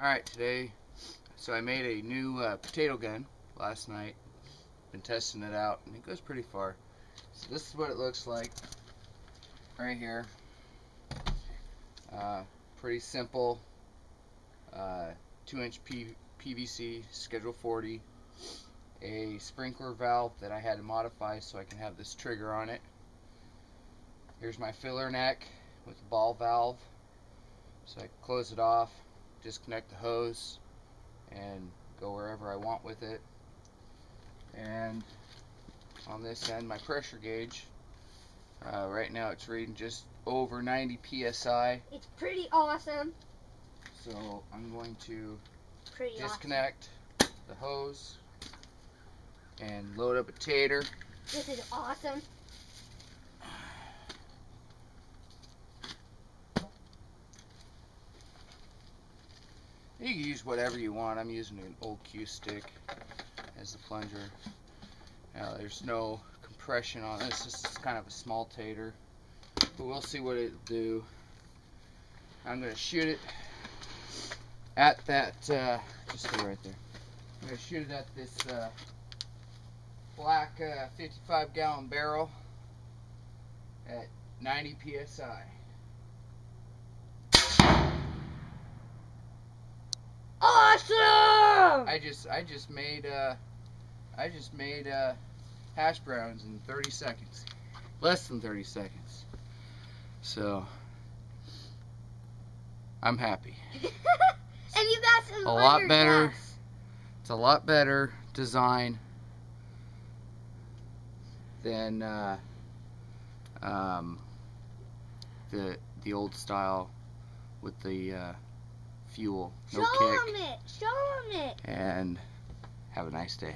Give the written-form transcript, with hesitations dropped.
Alright, so I made a new potato gun last night. Been testing it out, and it goes pretty far. So this is what it looks like right here. Pretty simple 2-inch PVC, Schedule 40. A sprinkler valve that I had to modify so I can have this trigger on it. Here's my filler neck with a ball valve, so I can close it off, disconnect the hose, and go wherever I want with it. And on this end, my pressure gauge. Right now it's reading just over 90 psi. It's pretty awesome. So I'm going to disconnect the hose and load up a tater. This is awesome. You can use whatever you want. I'm using an old Q stick as the plunger. Now there's no compression on this. This is kind of a small tater, but we'll see what it'll do. I'm going to shoot it at that, just stay right there. I'm going to shoot it at this black 55-gallon barrel at 90 psi. Awesome! I just made hash browns in 30 seconds, less than 30 seconds. So I'm happy. And you got some A lot better. glass. It's a lot better design than the old style with the fuel, no kick. Show 'em it. And have a nice day.